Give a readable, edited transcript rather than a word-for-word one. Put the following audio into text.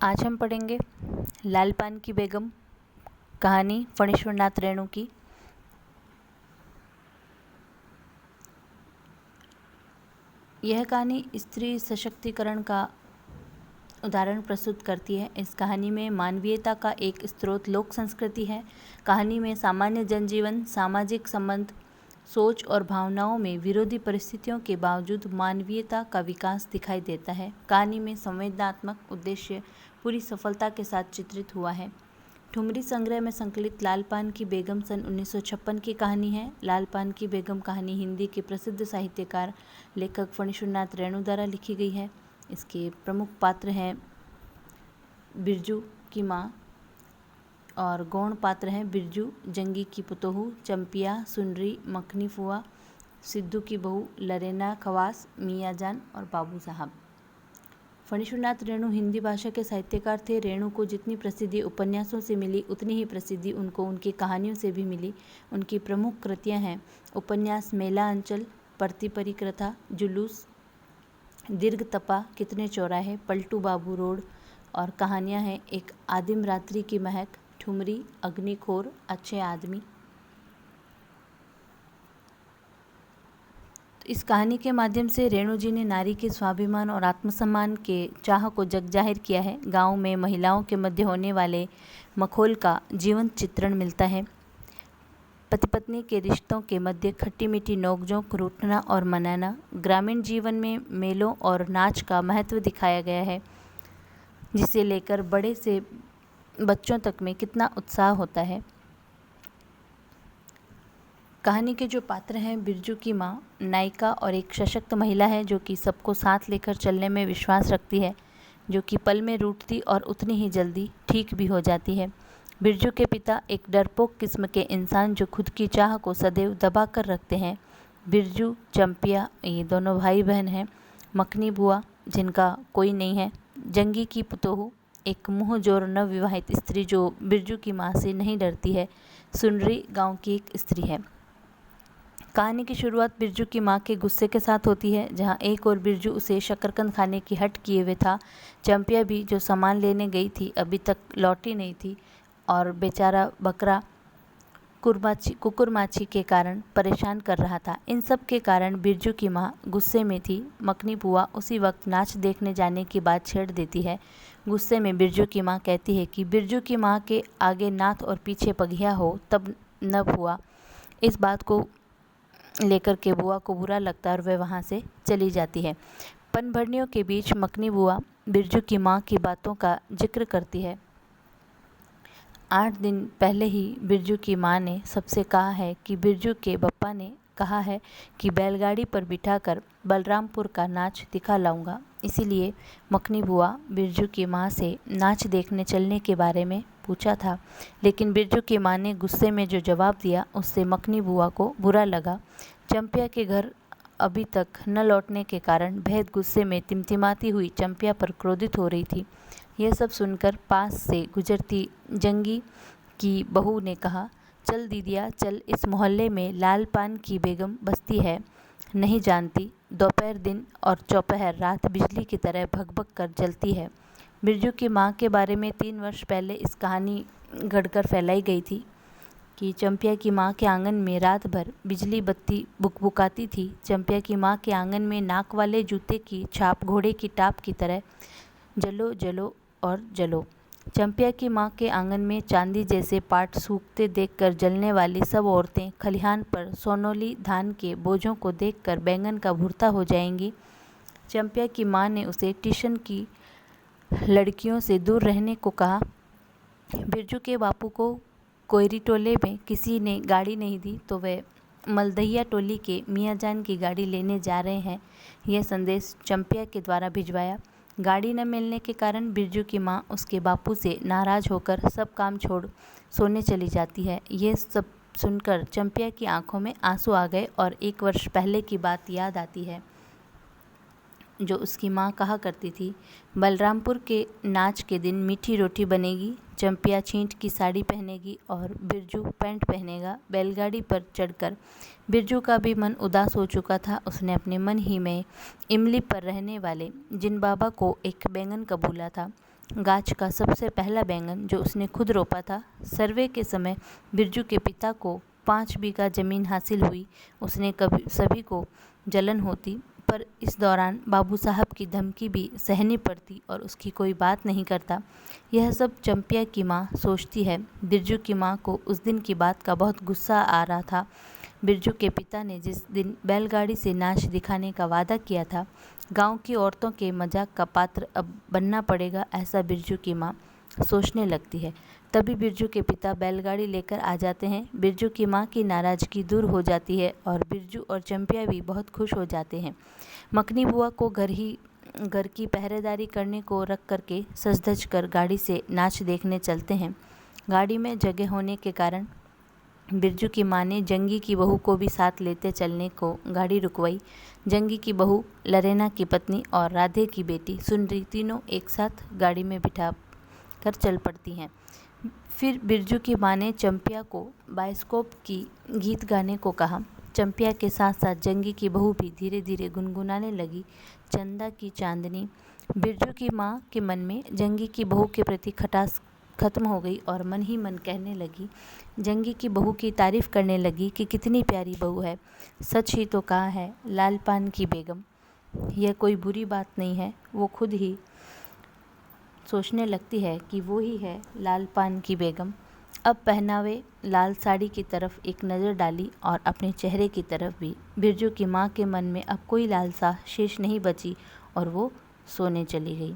आज हम पढ़ेंगे लाल पान की बेगम, कहानी फणीश्वर नाथ रेणु की। यह कहानी स्त्री सशक्तिकरण का उदाहरण प्रस्तुत करती है। इस कहानी में मानवीयता का एक स्रोत लोक संस्कृति है। कहानी में सामान्य जनजीवन, सामाजिक संबंध, सोच और भावनाओं में विरोधी परिस्थितियों के बावजूद मानवीयता का विकास दिखाई देता है। कहानी में संवेदनात्मक उद्देश्य पूरी सफलता के साथ चित्रित हुआ है। ठुमरी संग्रह में संकलित लाल पान की बेगम सन 1956 की कहानी है। लाल पान की बेगम कहानी हिंदी के प्रसिद्ध साहित्यकार लेखक फणीश्वर नाथ रेणु द्वारा लिखी गई है। इसके प्रमुख पात्र हैं बिरजू की माँ और गौण पात्र हैं बिरजू, जंगी की पुतोहू, चंपिया, सुनरी, मखनी फुआ, सिद्धू की बहू, लरेना खवास, मियाँ-जान और बाबू साहब। फणीश्वर नाथ रेणु हिंदी भाषा के साहित्यकार थे। रेणु को जितनी प्रसिद्धि उपन्यासों से मिली उतनी ही प्रसिद्धि उनको उनकी कहानियों से भी मिली। उनकी प्रमुख कृतियाँ हैं उपन्यास मेला अंचल, परती परिक्रथा, जुलूस, दीर्घ तपा, कितने चौराहे, पलटू बाबू रोड और कहानियाँ हैं एक आदिम रात्रि की महक, ठुमरी, अग्निखोर, अच्छे आदमी। इस कहानी के माध्यम से रेणु जी ने नारी के स्वाभिमान और आत्मसम्मान के चाह को जग जाहिर किया है। गांव में महिलाओं के मध्य होने वाले मखौल का जीवंत चित्रण मिलता है। पति पत्नी के रिश्तों के मध्य खट्टी मीठी नोकझोंक, रूठना और मनाना। ग्रामीण जीवन में मेलों और नाच का महत्व दिखाया गया है, जिसे लेकर बड़े से बच्चों तक में कितना उत्साह होता है। कहानी के जो पात्र हैं, बिरजू की माँ नायिका और एक सशक्त महिला है जो कि सबको साथ लेकर चलने में विश्वास रखती है, जो कि पल में रूठती और उतनी ही जल्दी ठीक भी हो जाती है। बिरजू के पिता एक डरपोक किस्म के इंसान जो खुद की चाह को सदैव दबा कर रखते हैं। बिरजू, चंपिया ये दोनों भाई बहन हैं। मखनी बुआ जिनका कोई नहीं है। जंगी की पुतोहू एक मुँहजोर नवविवाहित स्त्री जो बिरजू की माँ से नहीं डरती है। सुनरी गांव की एक स्त्री है। कहानी की शुरुआत बिरजू की माँ के गुस्से के साथ होती है, जहाँ एक और बिरजू उसे शकरकंद खाने की हट किए हुए था। चंपिया भी जो सामान लेने गई थी अभी तक लौटी नहीं थी और बेचारा बकरा कुकुरमाची के कारण परेशान कर रहा था। इन सब के कारण बिरजू की माँ गुस्से में थी। मखनी बुआ उसी वक्त नाच देखने जाने की बात छेड़ देती है। गुस्से में बिरजू की माँ कहती है कि बिरजू की माँ के आगे नाथ और पीछे पघिया हो तब न हुआ। इस बात को लेकर के बुआ को बुरा लगता है और वह वहाँ से चली जाती है। पनभरनियों के बीच मखनी बुआ बिरजू की माँ की बातों का जिक्र करती है। 8 दिन पहले ही बिरजू की माँ ने सबसे कहा है कि बिरजू के बप्पा ने कहा है कि बैलगाड़ी पर बिठाकर बलरामपुर का नाच दिखा लाऊंगा। इसीलिए मखनी बुआ बिरजू की माँ से नाच देखने चलने के बारे में पूछा था, लेकिन बिरजू की माँ ने गुस्से में जो जवाब दिया उससे मखनी बुआ को बुरा लगा। चंपिया के घर अभी तक न लौटने के कारण बेहद गुस्से में तिमतिमाती हुई चंपिया पर क्रोधित हो रही थी। यह सब सुनकर पास से गुजरती जंगी की बहू ने कहा, चल दीदिया चल, इस मोहल्ले में लाल पान की बेगम बसती है, नहीं जानती? दोपहर दिन और चौपहर रात बिजली की तरह भगभग कर जलती है। बिरजू की माँ के बारे में 3 वर्ष पहले इस कहानी गढ़कर फैलाई गई थी कि चंपिया की माँ के आंगन में रात भर बिजली बत्ती बुकबुकाती थी। चंपिया की माँ के आंगन में नाक वाले जूते की छाप घोड़े की टाप की तरह जलो जलो और जलो। चंपिया की माँ के आंगन में चांदी जैसे पाट सूखते देखकर जलने वाली सब औरतें खलिहान पर सोनौली धान के बोझों को देखकर बैंगन का भुर्ता हो जाएंगी। चंपिया की माँ ने उसे ट्यूशन की लड़कियों से दूर रहने को कहा। बिरजू के बापू को कोयरी टोले में किसी ने गाड़ी नहीं दी तो वह मलदहिया टोली के मियाँ-जान की गाड़ी लेने जा रहे हैं, यह संदेश चंपिया के द्वारा भिजवाया। गाड़ी न मिलने के कारण बिरजू की माँ उसके बापू से नाराज़ होकर सब काम छोड़ सोने चली जाती है। ये सब सुनकर चंपिया की आंखों में आंसू आ गए और 1 वर्ष पहले की बात याद आती है, जो उसकी माँ कहा करती थी, बलरामपुर के नाच के दिन मीठी रोटी बनेगी, चंपिया छींट की साड़ी पहनेगी और बिरजू पैंट पहनेगा। बैलगाड़ी पर चढ़कर बिरजू का भी मन उदास हो चुका था। उसने अपने मन ही में इमली पर रहने वाले जिन बाबा को एक बैंगन कबूला था। गाछ का सबसे पहला बैंगन जो उसने खुद रोपा था। सर्वे के समय बिरजू के पिता को 5 बीघा जमीन हासिल हुई। उसने कभी सभी को जलन होती, पर इस दौरान बाबू साहब की धमकी भी सहनी पड़ती और उसकी कोई बात नहीं करता। यह सब चंपिया की माँ सोचती है। बिरजू की माँ को उस दिन की बात का बहुत गुस्सा आ रहा था। बिरजू के पिता ने जिस दिन बैलगाड़ी से नाच दिखाने का वादा किया था, गांव की औरतों के मजाक का पात्र अब बनना पड़ेगा, ऐसा बिरजू की माँ सोचने लगती है। तभी बिरजू के पिता बैलगाड़ी लेकर आ जाते हैं। बिरजू की माँ की नाराज़गी दूर हो जाती है और बिरजू और चंपिया भी बहुत खुश हो जाते हैं। मखनी बुआ को घर की पहरेदारी करने को रख करके सज धज कर गाड़ी से नाच देखने चलते हैं। गाड़ी में जगह होने के कारण बिरजू की माँ ने जंगी की बहू को भी साथ लेते चलने को गाड़ी रुकवाई। जंगी की बहू, लरेना की पत्नी और राधे की बेटी सुनरी तीनों एक साथ गाड़ी में बिठा कर चल पड़ती हैं। फिर बिरजू की माँ ने चंपिया को बाइस्कोप की गीत गाने को कहा। चंपिया के साथ साथ जंगी की बहू भी धीरे धीरे गुनगुनाने लगी, चंदा की चांदनी। बिरजू की माँ के मन में जंगी की बहू के प्रति खटास खत्म हो गई और मन ही मन कहने लगी, जंगी की बहू की तारीफ़ करने लगी कि कितनी प्यारी बहू है। सच ही तो कहा है लाल पान की बेगम। यह कोई बुरी बात नहीं है। वो खुद ही सोचने लगती है कि वो ही है लाल पान की बेगम। अब पहनावे लाल साड़ी की तरफ एक नज़र डाली और अपने चेहरे की तरफ भी। बिरजू की माँ के मन में अब कोई लालसा शेष नहीं बची और वो सोने चली गई।